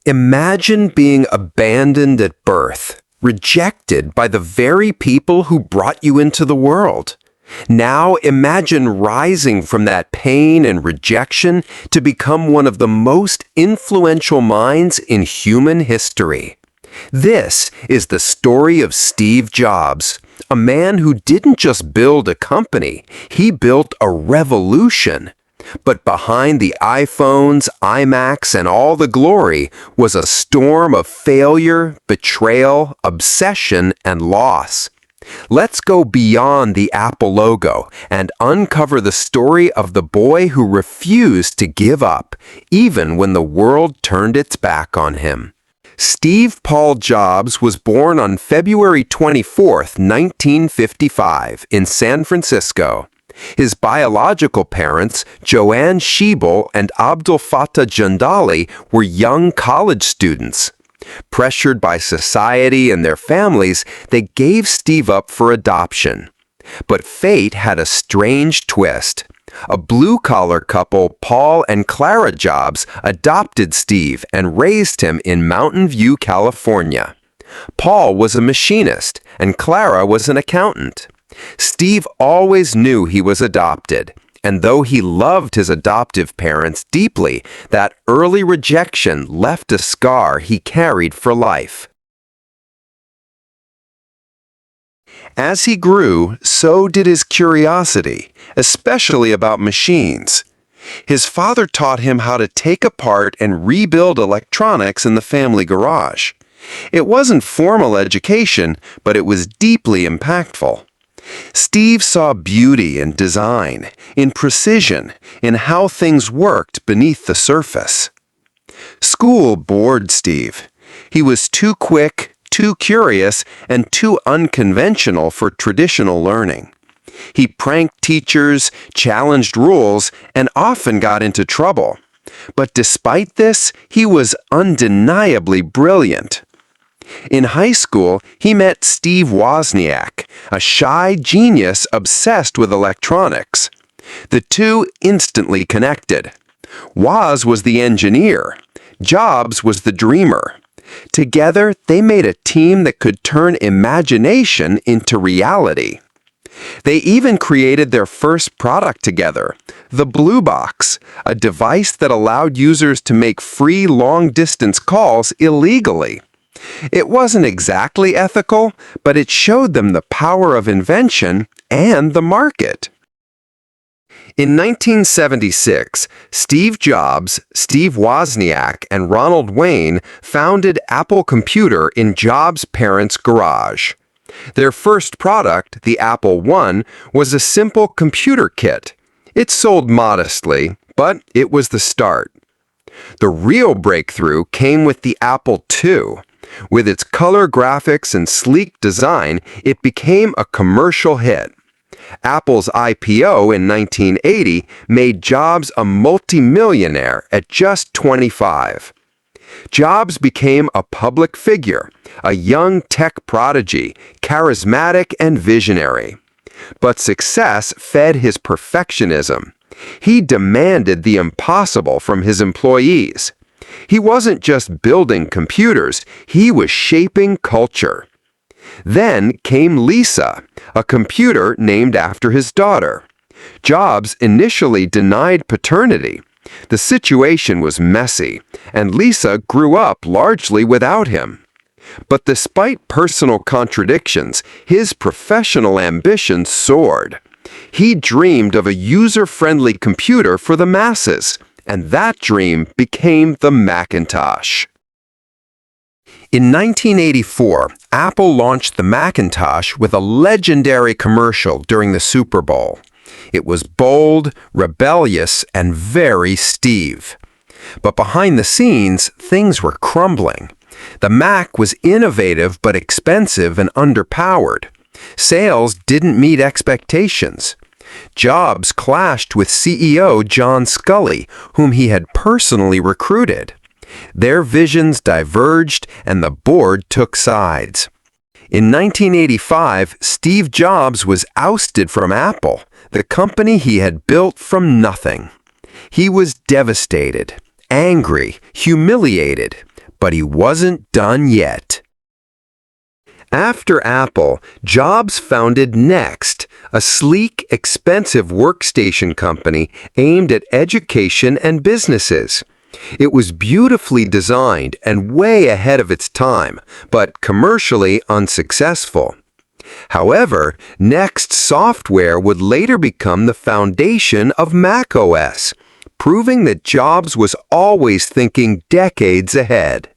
Imagine being abandoned at birth, rejected by the very people who brought you into the world. Now imagine rising from that pain and rejection to become one of the most influential minds in human history. This is the story of Steve Jobs, a man who didn't just build a company, he built a revolution. But behind the iPhones, iMacs, and all the glory was a storm of failure, betrayal, obsession, and loss. Let's go beyond the Apple logo and uncover the story of the boy who refused to give up, even when the world turned its back on him. Steve Paul Jobs was born on February 24, 1955, in San Francisco. His biological parents, Joanne Schiebel and Abdul Fattah Jandali, were young college students. Pressured by society and their families, they gave Steve up for adoption. But fate had a strange twist. A blue-collar couple, Paul and Clara Jobs, adopted Steve and raised him in Mountain View, California. Paul was a machinist, and Clara was an accountant. Steve always knew he was adopted, and though he loved his adoptive parents deeply, that early rejection left a scar he carried for life. As he grew, so did his curiosity, especially about machines. His father taught him how to take apart and rebuild electronics in the family garage. It wasn't formal education, but it was deeply impactful. Steve saw beauty in design, in precision, in how things worked beneath the surface. School bored Steve. He was too quick, too curious, and too unconventional for traditional learning. He pranked teachers, challenged rules, and often got into trouble. But despite this, he was undeniably brilliant. In high school, he met Steve Wozniak, a shy genius obsessed with electronics. The two instantly connected. Woz was the engineer. Jobs was the dreamer. Together, they made a team that could turn imagination into reality. They even created their first product together, the Blue Box, a device that allowed users to make free long-distance calls illegally. It wasn't exactly ethical, but it showed them the power of invention and the market. In 1976, Steve Jobs, Steve Wozniak, and Ronald Wayne founded Apple Computer in Jobs' parents' garage. Their first product, the Apple I, was a simple computer kit. It sold modestly, but it was the start. The real breakthrough came with the Apple II. With its color graphics and sleek design, it became a commercial hit. Apple's IPO in 1980 made Jobs a multimillionaire at just 25. Jobs became a public figure, a young tech prodigy, charismatic and visionary. But success fed his perfectionism. He demanded the impossible from his employees. He wasn't just building computers, he was shaping culture. Then came Lisa, a computer named after his daughter. Jobs initially denied paternity. The situation was messy, and Lisa grew up largely without him. But despite personal contradictions, his professional ambition soared. He dreamed of a user-friendly computer for the masses, and that dream became the Macintosh. In 1984, Apple launched the Macintosh with a legendary commercial during the Super Bowl. It was bold, rebellious, and very Steve. But behind the scenes, things were crumbling. The Mac was innovative but expensive and underpowered. Sales didn't meet expectations. Jobs clashed with CEO John Sculley, whom he had personally recruited. Their visions diverged, and the board took sides. In 1985, Steve Jobs was ousted from Apple, the company he had built from nothing. He was devastated, angry, humiliated, But he wasn't done yet. After Apple, Jobs founded Next, a sleek, expensive workstation company aimed at education and businesses. It was beautifully designed and way ahead of its time, but commercially unsuccessful. However, Next software would later become the foundation of macOS, proving that Jobs was always thinking decades ahead.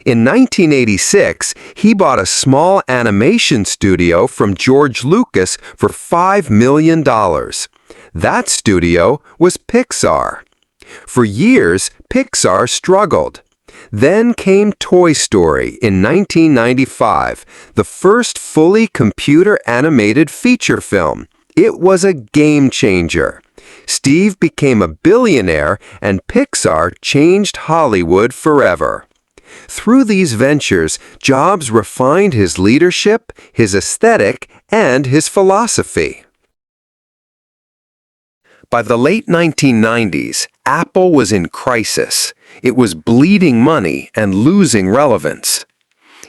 In 1986, he bought a small animation studio from George Lucas for $5 million. That studio was Pixar. For years, Pixar struggled. Then came Toy Story in 1995, the first fully computer-animated feature film. It was a game changer. Steve became a billionaire, and Pixar changed Hollywood forever. Through these ventures, Jobs refined his leadership, his aesthetic, and his philosophy. By the late 1990s, Apple was in crisis. It was bleeding money and losing relevance.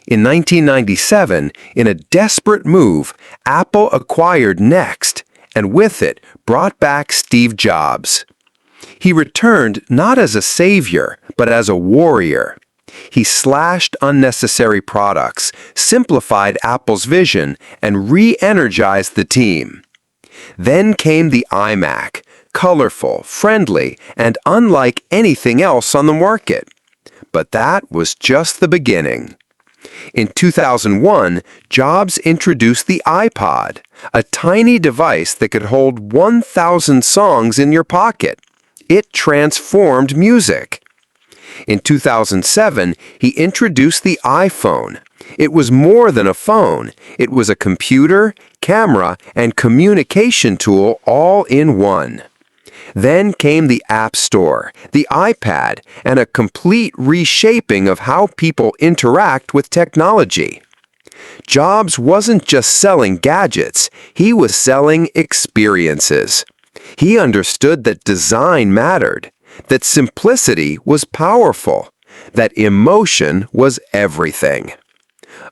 In 1997, in a desperate move, Apple acquired Next, and with it, brought back Steve Jobs. He returned not as a savior, but as a warrior. He slashed unnecessary products, simplified Apple's vision, and re-energized the team. Then came the iMac, colorful, friendly, and unlike anything else on the market. But that was just the beginning. In 2001, Jobs introduced the iPod, a tiny device that could hold 1,000 songs in your pocket. It transformed music. In 2007, he introduced the iPhone. It was more than a phone. It was a computer, camera, and communication tool all in one. Then came the App Store, the iPad, and a complete reshaping of how people interact with technology. Jobs wasn't just selling gadgets, he was selling experiences. He understood that design mattered, that simplicity was powerful, that emotion was everything.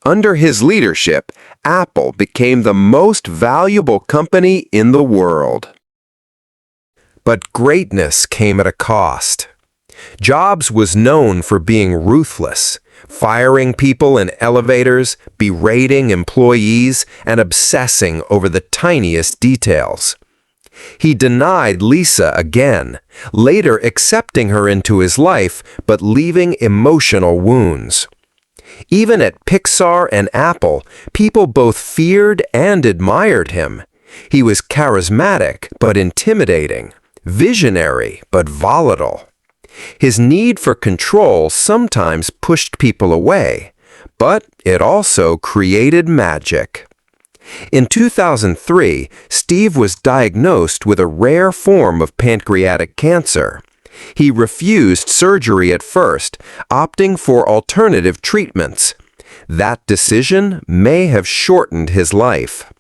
Under his leadership, Apple became the most valuable company in the world. But greatness came at a cost. Jobs was known for being ruthless, firing people in elevators, berating employees, and obsessing over the tiniest details. He denied Lisa again, later accepting her into his life but leaving emotional wounds. Even at Pixar and Apple, people both feared and admired him. He was charismatic but intimidating, visionary but volatile. His need for control sometimes pushed people away, but it also created magic. In 2003, Steve was diagnosed with a rare form of pancreatic cancer. He refused surgery at first, opting for alternative treatments. That decision may have shortened his life.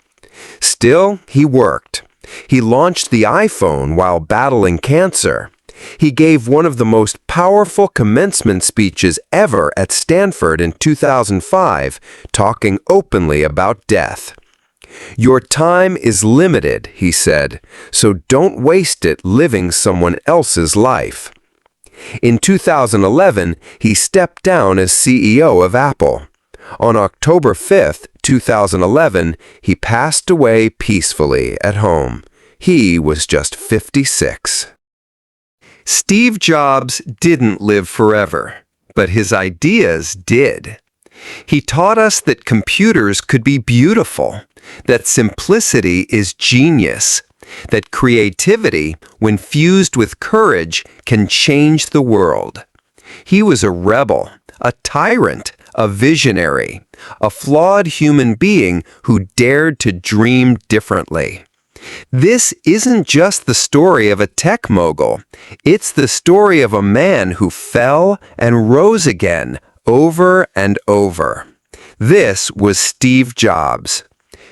Still, he worked. He launched the iPhone while battling cancer. He gave one of the most powerful commencement speeches ever at Stanford in 2005, talking openly about death. "Your time is limited," he said, "so don't waste it living someone else's life." In 2011, he stepped down as CEO of Apple. On October 5, 2011, he passed away peacefully at home. He was just 56. Steve Jobs didn't live forever, but his ideas did. He taught us that computers could be beautiful, that simplicity is genius, that creativity, when fused with courage, can change the world. He was a rebel, a tyrant, a visionary, a flawed human being who dared to dream differently. This isn't just the story of a tech mogul. It's the story of a man who fell and rose again, over and over. This was Steve Jobs.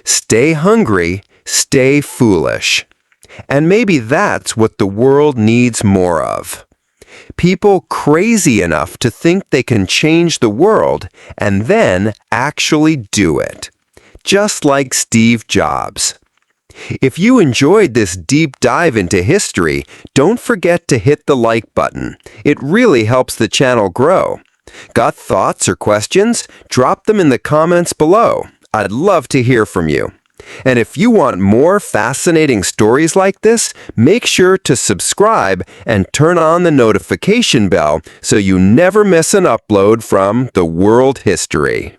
Stay hungry, stay foolish. And maybe that's what the world needs more of. People crazy enough to think they can change the world and then actually do it. Just like Steve Jobs. If you enjoyed this deep dive into history, don't forget to hit the like button. It really helps the channel grow. Got thoughts or questions? Drop them in the comments below. I'd love to hear from you. And if you want more fascinating stories like this, make sure to subscribe and turn on the notification bell so you never miss an upload from the World History.